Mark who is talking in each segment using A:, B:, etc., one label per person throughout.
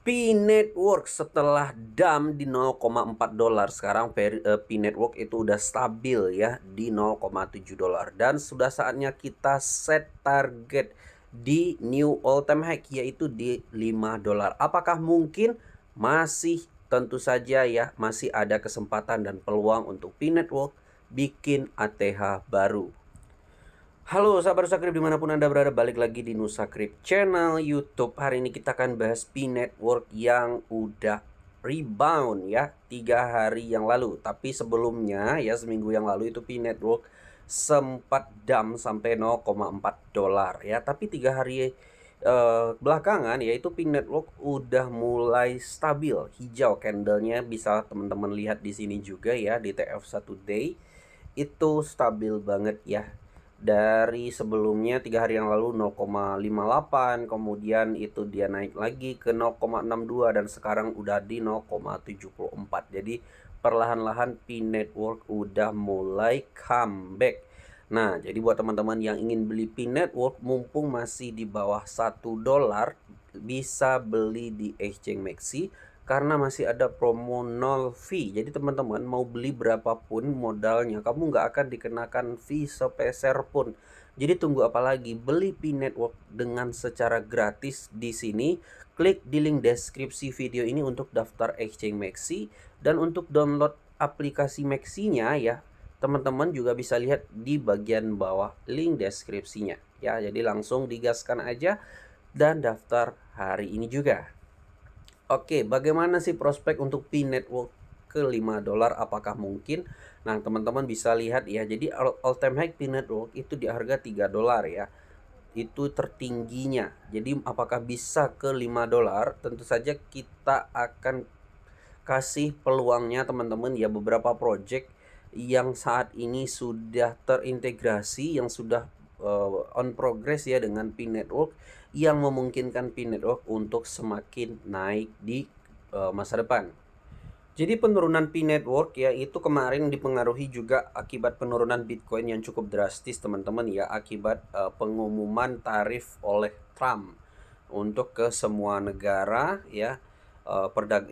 A: P-Network setelah dump di 0,4 dolar, sekarang P-Network itu udah stabil ya di 0,7 dolar, dan sudah saatnya kita set target di new all time high, yaitu di 5 dolar. Apakah mungkin? Masih, tentu saja ya, masih ada kesempatan dan peluang untuk P-Network bikin ATH baru. Halo sahabat Nusakrip dimanapun Anda berada, balik lagi di Nusakrip channel YouTube. Hari ini kita akan bahas P-Network yang udah rebound ya 3 hari yang lalu. Tapi sebelumnya ya, seminggu yang lalu itu P-Network sempat dump sampai 0,4 dolar ya. Tapi 3 hari belakangan yaitu P-Network udah mulai stabil. Hijau candlenya, bisa teman-teman lihat di sini juga ya, di TF1 day itu stabil banget ya. Dari sebelumnya 3 hari yang lalu 0,58, kemudian itu dia naik lagi ke 0,62, dan sekarang udah di 0,74. Jadi perlahan-lahan P-Network udah mulai comeback. Nah, jadi buat teman-teman yang ingin beli P-Network mumpung masih di bawah 1 dolar, bisa beli di Exchange Maxi karena masih ada promo 0 fee. Jadi teman-teman mau beli berapapun modalnya, kamu nggak akan dikenakan fee sepeser pun. Jadi tunggu apa lagi? Beli P-Network dengan secara gratis di sini. Klik di link deskripsi video ini untuk daftar Exchange Maxi, dan untuk download aplikasi Maxi-nya ya, teman-teman juga bisa lihat di bagian bawah link deskripsinya ya. Jadi langsung digaskan aja dan daftar hari ini juga. Oke, bagaimana sih prospek untuk P-Network ke 5 dolar? Apakah mungkin? Nah, teman-teman bisa lihat ya. Jadi all time high P-Network itu di harga 3 dolar ya. Itu tertingginya. Jadi apakah bisa ke 5 dolar? Tentu saja kita akan kasih peluangnya teman-teman ya, beberapa project yang saat ini sudah terintegrasi, yang sudah on progress ya dengan P-Network, yang memungkinkan P-Network untuk semakin naik di masa depan. Jadi penurunan P-Network ya itu kemarin dipengaruhi juga akibat penurunan Bitcoin yang cukup drastis teman-teman ya, akibat pengumuman tarif oleh Trump untuk ke semua negara ya,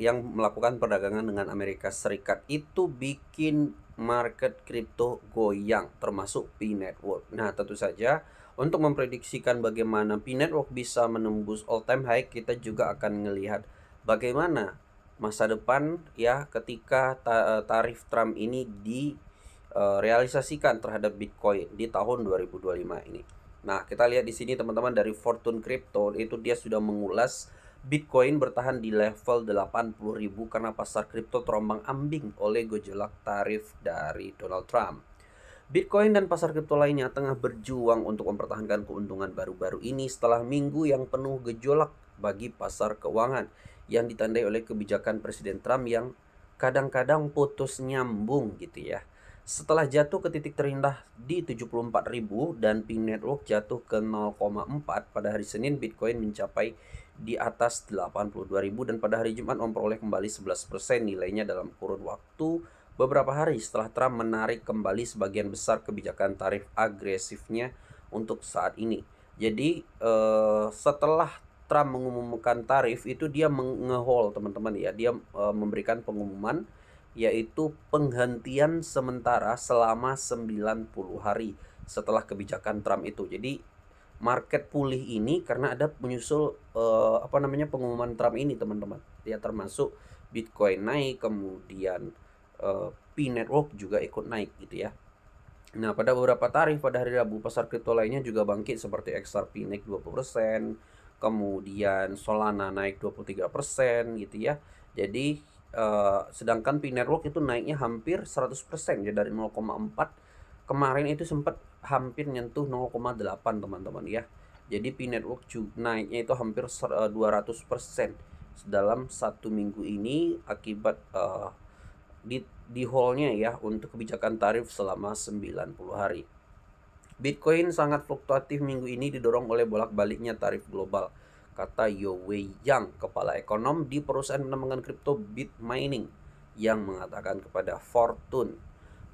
A: yang melakukan perdagangan dengan Amerika Serikat. Itu bikin market kripto goyang, termasuk P-Network. Nah, tentu saja untuk memprediksikan bagaimana P-Network bisa menembus all time high, kita juga akan melihat bagaimana masa depan ya ketika tarif Trump ini direalisasikan terhadap Bitcoin di tahun 2025 ini. Nah, kita lihat di sini teman-teman, dari Fortune Crypto itu dia sudah mengulas Bitcoin bertahan di level 80.000 karena pasar kripto terombang-ambing oleh gejolak tarif dari Donald Trump. Bitcoin dan pasar kripto lainnya tengah berjuang untuk mempertahankan keuntungan baru-baru ini setelah minggu yang penuh gejolak bagi pasar keuangan yang ditandai oleh kebijakan Presiden Trump yang kadang-kadang putus nyambung gitu ya. Setelah jatuh ke titik terendah di 74.000 dan P-Network jatuh ke 0,4 pada hari Senin, Bitcoin mencapai di atas 82.000 dan pada hari Jumat memperoleh kembali 11% nilainya dalam kurun waktu beberapa hari setelah Trump menarik kembali sebagian besar kebijakan tarif agresifnya untuk saat ini. Jadi setelah Trump mengumumkan tarif itu dia nge-hold teman-teman ya, dia memberikan pengumuman yaitu penghentian sementara selama 90 hari setelah kebijakan Trump itu. Jadi market pulih ini karena ada menyusul pengumuman Trump ini teman-teman. Ya, termasuk Bitcoin naik, kemudian P-Network juga ikut naik gitu ya. Nah, pada beberapa tarif pada hari Rabu, pasar kripto lainnya juga bangkit seperti XRP naik 20%, kemudian Solana naik 23% gitu ya. Jadi sedangkan P-Network itu naiknya hampir 100% ya, dari 0,4 kemarin itu sempat hampir nyentuh 0,8 teman-teman ya. Jadi P-Network naiknya itu hampir 200% dalam 1 minggu ini akibat di hold-nya ya untuk kebijakan tarif selama 90 hari. Bitcoin sangat fluktuatif minggu ini didorong oleh bolak-baliknya tarif global, kata Yowei Yang, kepala ekonom di perusahaan penambangan kripto Bitmining, yang mengatakan kepada Fortune.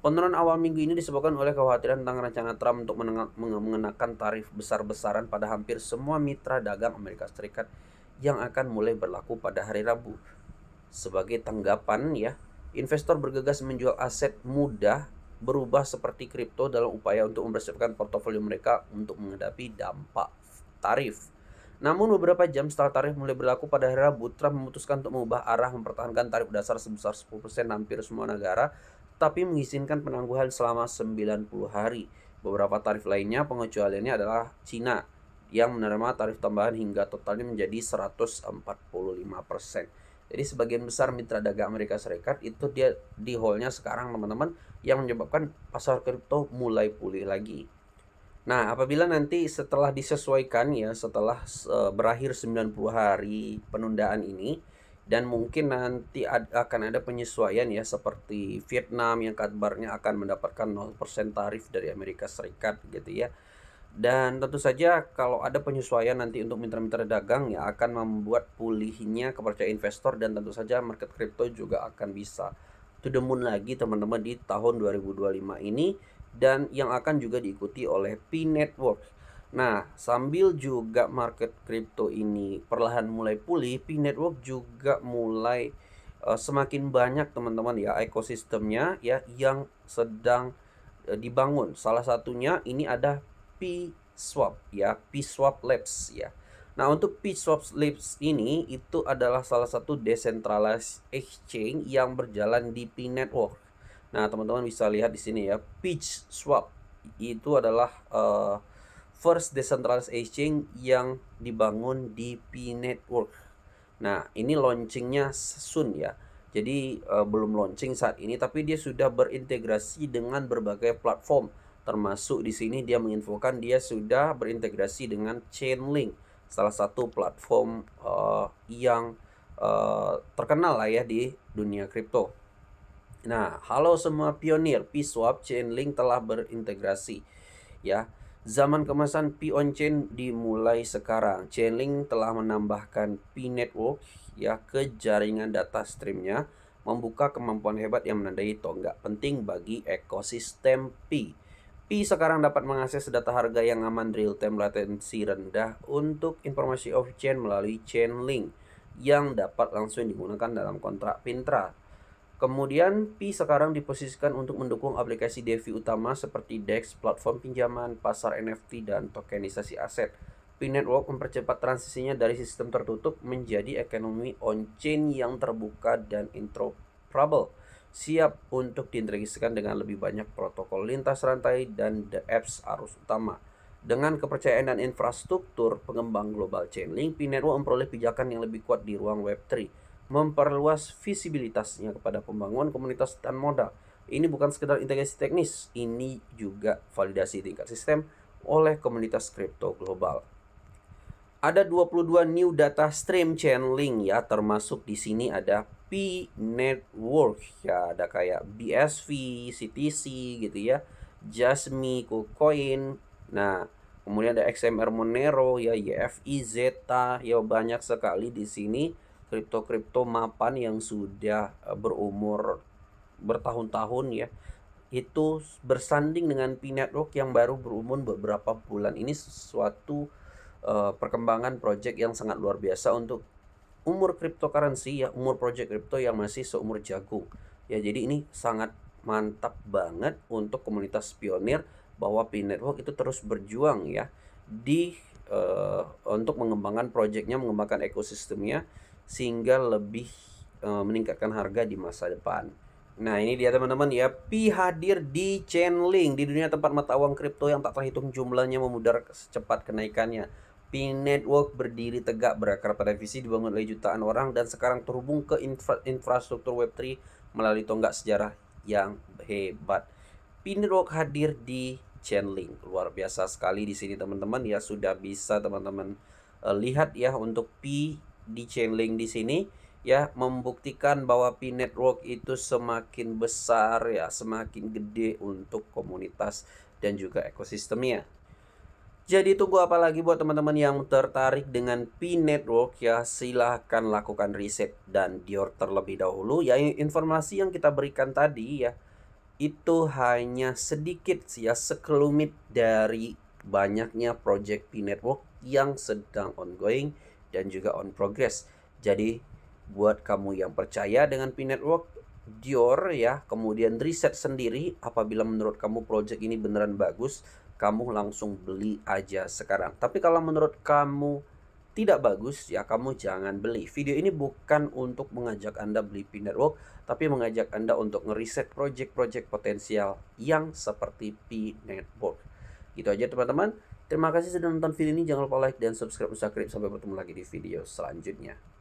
A: Penurunan awal minggu ini disebabkan oleh kekhawatiran tentang rencana Trump untuk mengenakan tarif besar-besaran pada hampir semua mitra dagang Amerika Serikat yang akan mulai berlaku pada hari Rabu. Sebagai tanggapan ya, investor bergegas menjual aset mudah berubah seperti kripto dalam upaya untuk mempersiapkan portofolio mereka untuk menghadapi dampak tarif. Namun beberapa jam setelah tarif mulai berlaku pada hari Rabu, Trump memutuskan untuk mengubah arah mempertahankan tarif dasar sebesar 10% hampir semua negara, tapi mengizinkan penangguhan selama 90 hari. Beberapa tarif lainnya pengecualiannya adalah Cina yang menerima tarif tambahan hingga totalnya menjadi 145%. Jadi sebagian besar mitra dagang Amerika Serikat itu dia di hold-nya sekarang teman-teman, yang menyebabkan pasar kripto mulai pulih lagi. Nah, apabila nanti setelah disesuaikan ya, setelah berakhir 90 hari penundaan ini, dan mungkin nanti akan ada penyesuaian ya, seperti Vietnam yang kabarnya akan mendapatkan 0% tarif dari Amerika Serikat gitu ya. Dan tentu saja kalau ada penyesuaian nanti untuk mitra-mitra dagang ya akan membuat pulihnya kepercayaan investor, dan tentu saja market crypto juga akan bisa to the moon lagi teman-teman di tahun 2025 ini, dan yang akan juga diikuti oleh P Network. Nah, sambil juga market crypto ini perlahan mulai pulih, P Network juga mulai semakin banyak teman-teman ya ekosistemnya ya yang sedang dibangun. Salah satunya ini ada P-Swap ya, P-Swap Labs ya. Nah, untuk P-Swap Labs ini itu adalah salah satu decentralized exchange yang berjalan di P Network. Nah, teman-teman bisa lihat di sini ya, P-Swap itu adalah first decentralized exchange yang dibangun di P Network. Nah, ini launchingnya soon ya. Jadi belum launching saat ini, tapi dia sudah berintegrasi dengan berbagai platform. Termasuk di sini dia menginfokan dia sudah berintegrasi dengan Chainlink, salah satu platform yang terkenal lah ya di dunia kripto. Nah, halo semua pionir, P-Swap Chainlink telah berintegrasi ya. Zaman kemasan P on-chain dimulai sekarang. Chainlink telah menambahkan P Network ya ke jaringan data streamnya, membuka kemampuan hebat yang menandai tonggak penting bagi ekosistem P. Pi sekarang dapat mengakses data harga yang aman, real time, latensi rendah untuk informasi off-chain melalui Chainlink yang dapat langsung digunakan dalam kontrak Pintra. Kemudian Pi sekarang diposisikan untuk mendukung aplikasi DeFi utama seperti DEX, platform pinjaman, pasar NFT, dan tokenisasi aset. Pi Network mempercepat transisinya dari sistem tertutup menjadi ekonomi on-chain yang terbuka dan interoperable, siap untuk diintegrasikan dengan lebih banyak protokol lintas rantai dan the apps arus utama. Dengan kepercayaan dan infrastruktur pengembang global Chainlink, P Network memperoleh pijakan yang lebih kuat di ruang Web3, memperluas visibilitasnya kepada pembangunan komunitas dan modal. Ini bukan sekedar integrasi teknis, ini juga validasi tingkat sistem oleh komunitas kripto global. Ada 22 new data stream Chainlink ya, termasuk di sini ada P Network ya, ada kayak BSV, CTC gitu ya, Jasmy, KuCoin. Nah, kemudian ada XMR Monero ya, YFI, Zeta ya, banyak sekali di sini kripto-kripto mapan yang sudah berumur bertahun-tahun ya. Itu bersanding dengan P Network yang baru berumur beberapa bulan. Ini sesuatu perkembangan project yang sangat luar biasa untuk umur cryptocurrency ya, umur project crypto yang masih seumur jagung ya. Jadi ini sangat mantap banget untuk komunitas pionir bahwa P Network itu terus berjuang ya di untuk mengembangkan projectnya, mengembangkan ekosistemnya sehingga lebih meningkatkan harga di masa depan. Nah, ini dia teman-teman ya, Pi hadir di Chainlink, di dunia tempat mata uang kripto yang tak terhitung jumlahnya memudar secepat kenaikannya. Pi Network berdiri tegak, berakar pada visi, dibangun oleh jutaan orang, dan sekarang terhubung ke infrastruktur Web3 melalui tonggak sejarah yang hebat. Pi Network hadir di Chainlink, luar biasa sekali di sini teman-teman ya. Sudah bisa teman-teman lihat ya untuk Pi di Chainlink di sini ya, membuktikan bahwa Pi Network itu semakin besar ya, semakin gede untuk komunitas dan juga ekosistemnya. Jadi tunggu apa lagi buat teman-teman yang tertarik dengan P Network ya, silahkan lakukan riset dan dior terlebih dahulu ya. Informasi yang kita berikan tadi ya, itu hanya sedikit ya, sekelumit dari banyaknya project P Network yang sedang ongoing dan juga on progress. Jadi buat kamu yang percaya dengan P-Network, Dior ya, kemudian riset sendiri, apabila menurut kamu project ini beneran bagus, kamu langsung beli aja sekarang. Tapi kalau menurut kamu tidak bagus, ya kamu jangan beli. Video ini bukan untuk mengajak Anda beli P-Network, tapi mengajak Anda untuk ngeriset project-project potensial yang seperti P-Network. Gitu aja teman-teman. Terima kasih sudah nonton video ini. Jangan lupa like dan subscribe Nusa Krip. Sampai bertemu lagi di video selanjutnya.